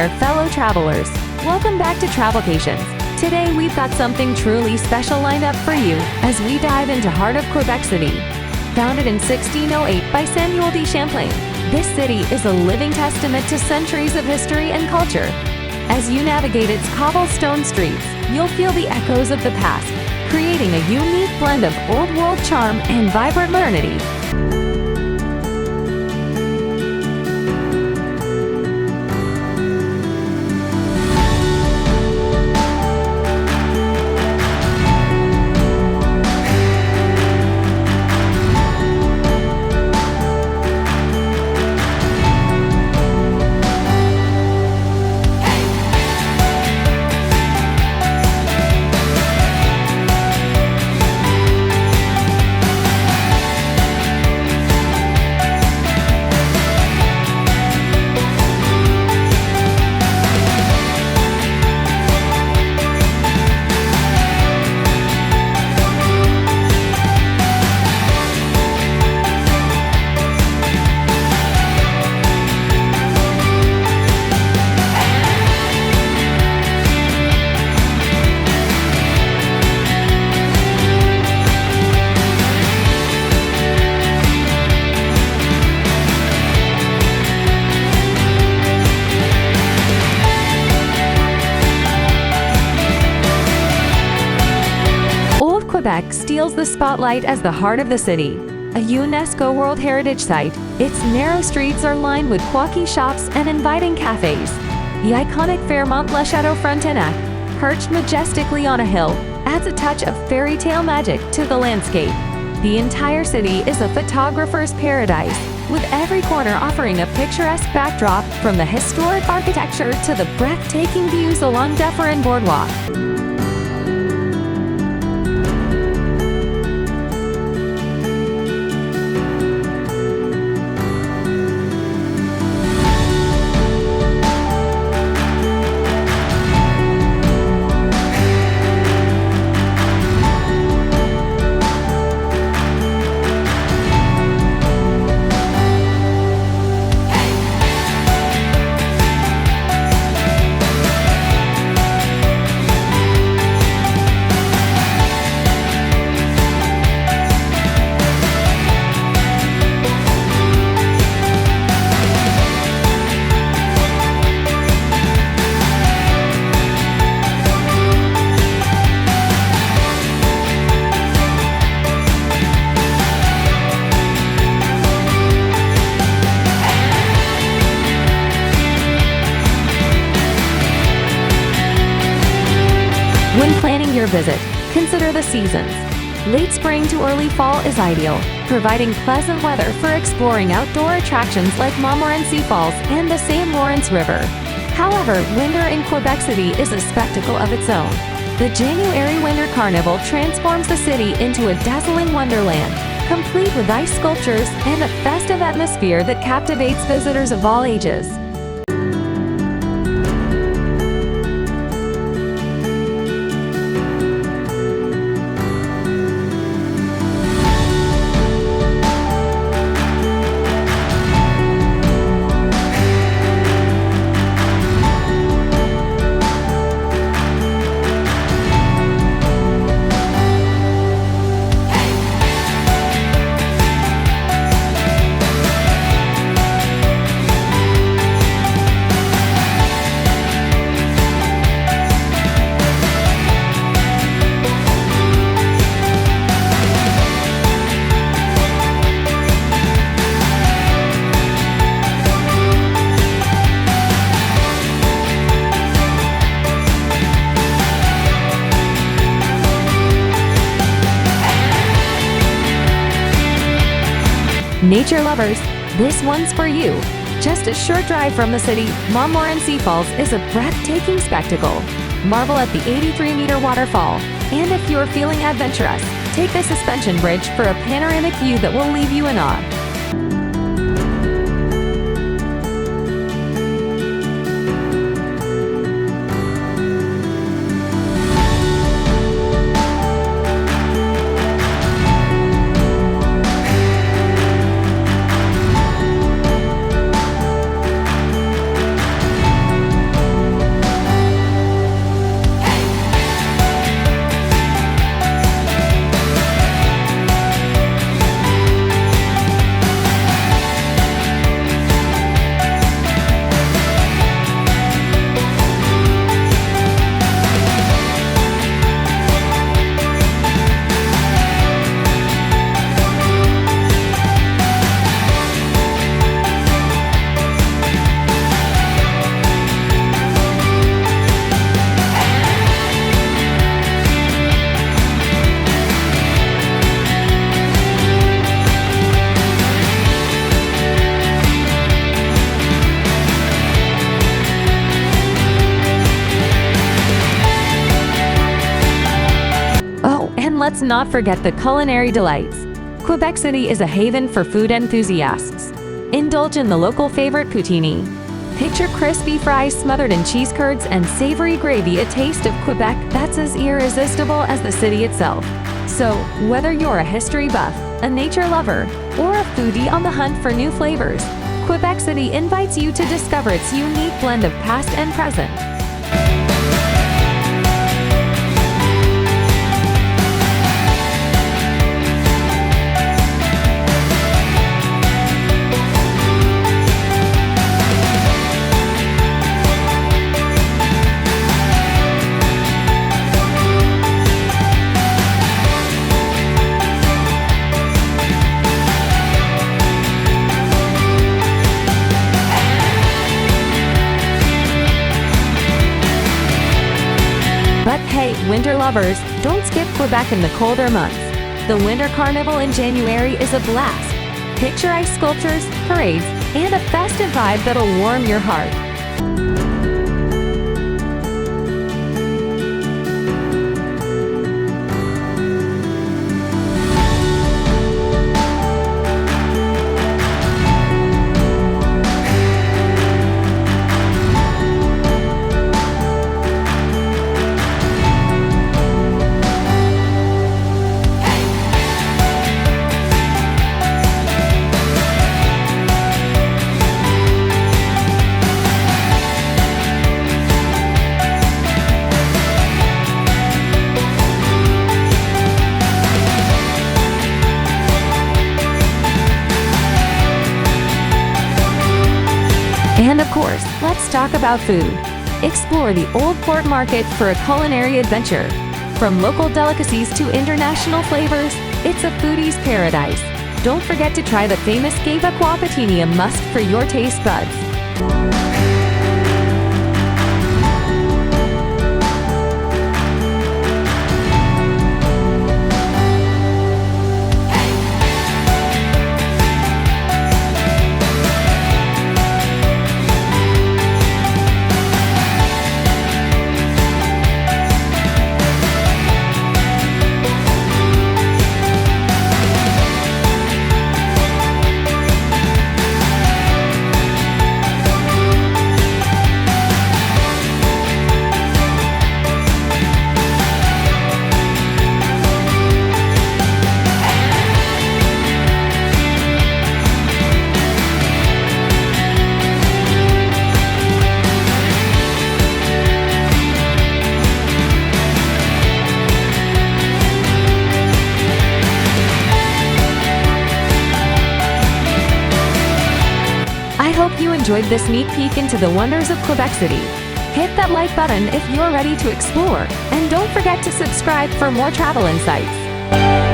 there, fellow travelers. Welcome back to Travelcations. Today we've got something truly special lined up for you as we dive into heart of Quebec City. Founded in 1608 by Samuel de Champlain, this city is a living testament to centuries of history and culture. As you navigate its cobblestone streets, you'll feel the echoes of the past, creating a unique blend of old world charm and vibrant modernity. Quebec steals the spotlight as the heart of the city. A UNESCO World Heritage Site, its narrow streets are lined with quirky shops and inviting cafes. The iconic Fairmont Le Château Frontenac, perched majestically on a hill, adds a touch of fairytale magic to the landscape. The entire city is a photographer's paradise, with every corner offering a picturesque backdrop from the historic architecture to the breathtaking views along Dufferin Boardwalk. When planning your visit, consider the seasons. Late spring to early fall is ideal, providing pleasant weather for exploring outdoor attractions like Montmorency Falls and the St. Lawrence River. However, winter in Quebec City is a spectacle of its own. The January Winter Carnival transforms the city into a dazzling wonderland, complete with ice sculptures and a festive atmosphere that captivates visitors of all ages. Nature lovers, this one's for you. Just a short drive from the city, Montmorency Falls is a breathtaking spectacle. Marvel at the 83-meter waterfall. And if you're feeling adventurous, take the suspension bridge for a panoramic view that will leave you in awe. let's not forget the culinary delights. Quebec City is a haven for food enthusiasts. Indulge in the local favorite poutine. Picture crispy fries smothered in cheese curds and savory gravy, a taste of Quebec that's as irresistible as the city itself. So, whether you're a history buff, a nature lover, or a foodie on the hunt for new flavors, Quebec City invites you to discover its unique blend of past and present. But hey, winter lovers, don't skip Quebec in the colder months. The Winter Carnival in January is a blast. Picture ice sculptures, parades, and a festive vibe that'll warm your heart. And of course, let's talk about food. Explore the Old Port Market for a culinary adventure. From local delicacies to international flavors, it's a foodie's paradise. Don't forget to try the famous Quebecois poutine, a must for your taste buds. I hope you enjoyed this sneak peek into the wonders of Quebec City. Hit that like button if you're ready to explore, and don't forget to subscribe for more travel insights.